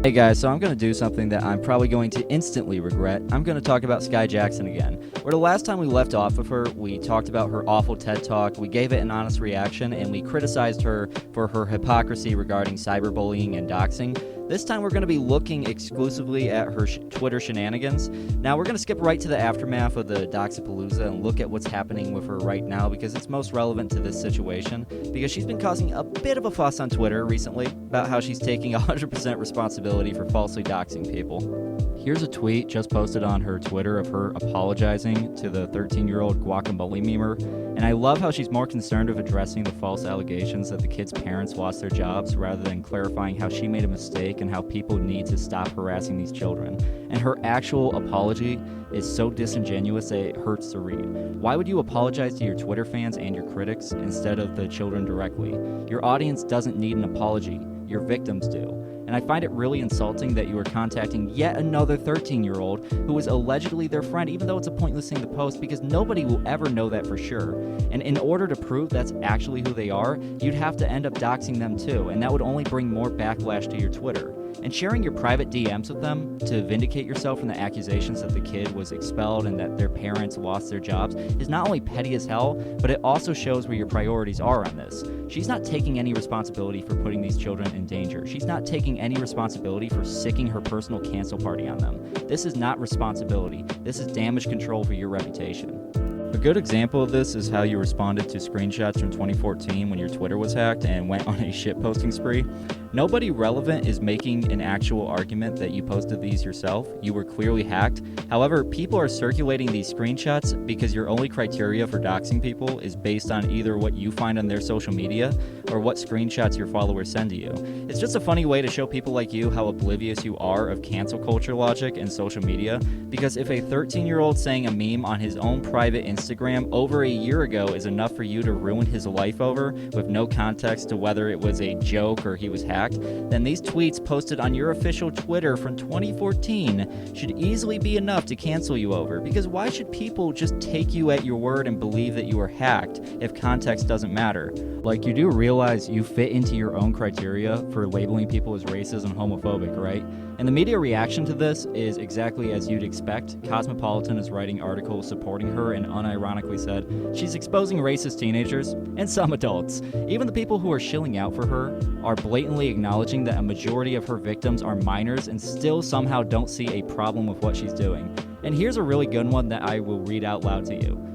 Hey guys, so I'm going to do something that I'm probably going to instantly regret. I'm going to talk about Skai Jackson again. Where the last time we left off of her, we talked about her awful TED Talk, we gave it an honest reaction, and we criticized her for her hypocrisy regarding cyberbullying and doxing. This time we're going to be looking exclusively at her Twitter shenanigans. Now we're going to skip right to the aftermath of the Doxapalooza and look at what's happening with her right now because it's most relevant to this situation. Because she's been causing a bit of a fuss on Twitter recently about how she's taking 100% responsibility for falsely doxing people. Here's a tweet just posted on her Twitter of her apologizing to the 13-year-old guacamole memer, and I love how she's more concerned with addressing the false allegations that the kids' parents lost their jobs rather than clarifying how she made a mistake and how people need to stop harassing these children. And her actual apology is so disingenuous that it hurts to read. Why would you apologize to your Twitter fans and your critics instead of the children directly? Your audience doesn't need an apology, your victims do. And I find it really insulting that you are contacting yet another 13-year-old who is allegedly their friend, even though it's a pointless thing to post because nobody will ever know that for sure. And in order to prove that's actually who they are, you'd have to end up doxing them too, and that would only bring more backlash to your Twitter. And sharing your private DMs with them to vindicate yourself from the accusations that the kid was expelled and that their parents lost their jobs is not only petty as hell, but it also shows where your priorities are on this. She's not taking any responsibility for putting these children in danger. She's not taking any responsibility for sicking her personal cancel party on them. This is not responsibility. This is damage control for your reputation. A good example of this is how you responded to screenshots from 2014 when your Twitter was hacked and went on a shitposting spree. Nobody relevant is making an actual argument that you posted these yourself. You were clearly hacked. However, people are circulating these screenshots because your only criteria for doxing people is based on either what you find on their social media or what screenshots your followers send to you. It's just a funny way to show people like you how oblivious you are of cancel culture logic and social media, because if a 13-year-old saying a meme on his own private Instagram over a year ago is enough for you to ruin his life over with no context to whether it was a joke or he was hacked, then these tweets posted on your official Twitter from 2014 should easily be enough to cancel you over, because why should people just take you at your word and believe that you were hacked if context doesn't matter? Like, you do realize you fit into your own criteria for labeling people as racist and homophobic, right? And the media reaction to this is exactly as you'd expect. Cosmopolitan is writing articles supporting her and unironically said, she's exposing racist teenagers and some adults. Even the people who are shilling out for her are blatantly acknowledging that a majority of her victims are minors and still somehow don't see a problem with what she's doing. And here's a really good one that I will read out loud to you.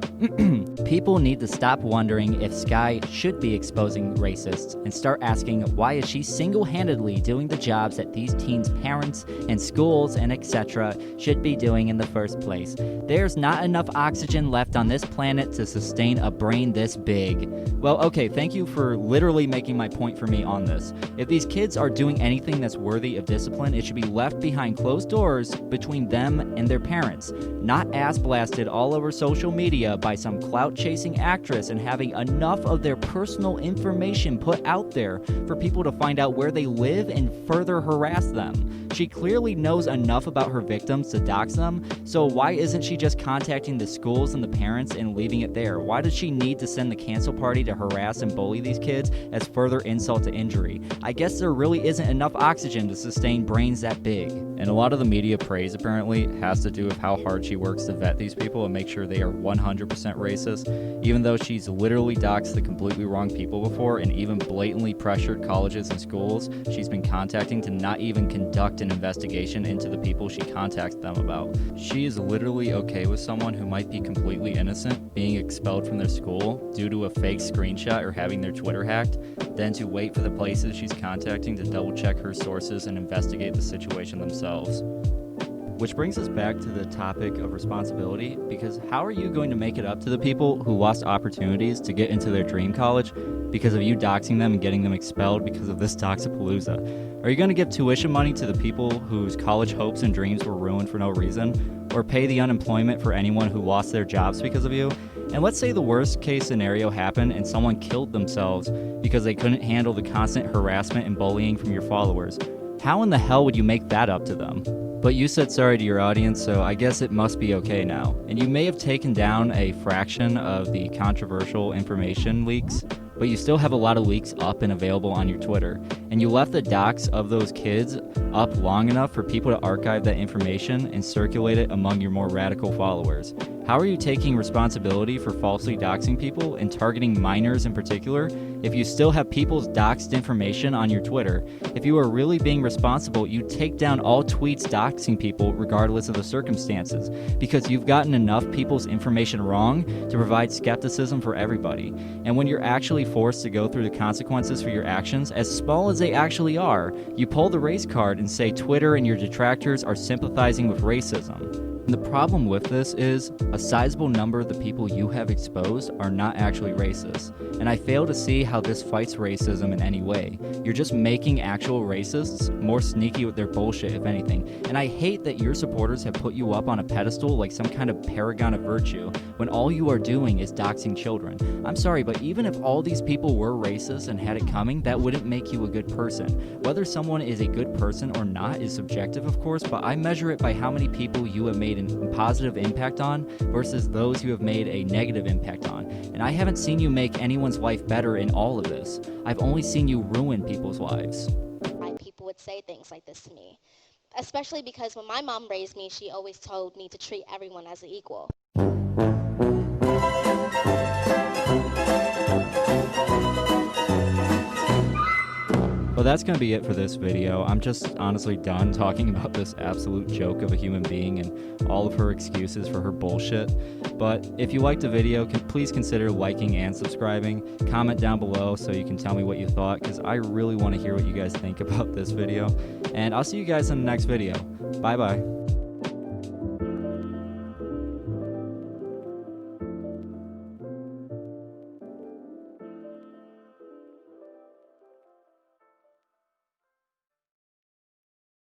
People need to stop wondering if Skai should be exposing racists and start asking, why is she single-handedly doing the jobs that these teens' parents and schools and etc. should be doing in the first place? There's not enough oxygen left on this planet to sustain a brain this big. Well, okay, thank you for literally making my point for me on this. If these kids are doing anything that's worthy of discipline, it should be left behind closed doors between them and their parents, not ass blasted all over social media by some clout-chasing actress and having enough of their personal information put out there for people to find out where they live and further harass them. She clearly knows enough about her victims to dox them, so why isn't she just contacting the schools and the parents and leaving it there? Why does she need to send the cancel party to harass and bully these kids as further insult to injury? I guess there really isn't enough oxygen to sustain brains that big. And a lot of the media praise apparently has to do with how hard she works to vet these people and make sure they are 100% racist, even though she's literally doxed the completely wrong people before and even blatantly pressured colleges and schools she's been contacting to not even conduct an investigation into the people she contacts them about. She is literally okay with someone who might be completely innocent being expelled from their school due to a fake screenshot or having their Twitter hacked, than to wait for the places she's contacting to double check her sources and investigate the situation themselves. Which brings us back to the topic of responsibility, because how are you going to make it up to the people who lost opportunities to get into their dream college because of you doxing them and getting them expelled because of this Doxapalooza? Are you going to give tuition money to the people whose college hopes and dreams were ruined for no reason? Or pay the unemployment for anyone who lost their jobs because of you? And let's say the worst case scenario happened and someone killed themselves because they couldn't handle the constant harassment and bullying from your followers. How in the hell would you make that up to them? But you said sorry to your audience, so I guess it must be okay now. And you may have taken down a fraction of the controversial information leaks, but you still have a lot of leaks up and available on your Twitter. And you left the docs of those kids up long enough for people to archive that information and circulate it among your more radical followers. How are you taking responsibility for falsely doxing people and targeting minors in particular if you still have people's doxed information on your Twitter? If you are really being responsible, you take down all tweets doxing people regardless of the circumstances, because you've gotten enough people's information wrong to provide skepticism for everybody. And when you're actually forced to go through the consequences for your actions, as small as they actually are, you pull the race card and say Twitter and your detractors are sympathizing with racism. And the problem with this is a sizable number of the people you have exposed are not actually racist, and I fail to see how this fights racism in any way. You're just making actual racists more sneaky with their bullshit, if anything, and I hate that your supporters have put you up on a pedestal like some kind of paragon of virtue when all you are doing is doxing children. I'm sorry, but even if all these people were racist and had it coming, that wouldn't make you a good person. Whether someone is a good person or not is subjective, of course, but I measure it by how many people you have made a positive impact on versus those you have made a negative impact on. And I haven't seen you make anyone's life better in all of this. I've only seen you ruin people's lives. People would say things like this to me, especially because when my mom raised me, she always told me to treat everyone as an equal. Well, that's going to be it for this video. I'm just honestly done talking about this absolute joke of a human being and all of her excuses for her bullshit. But if you liked the video, please consider liking and subscribing. Comment down below so you can tell me what you thought, because I really want to hear what you guys think about this video. And I'll see you guys in the next video. Bye-bye.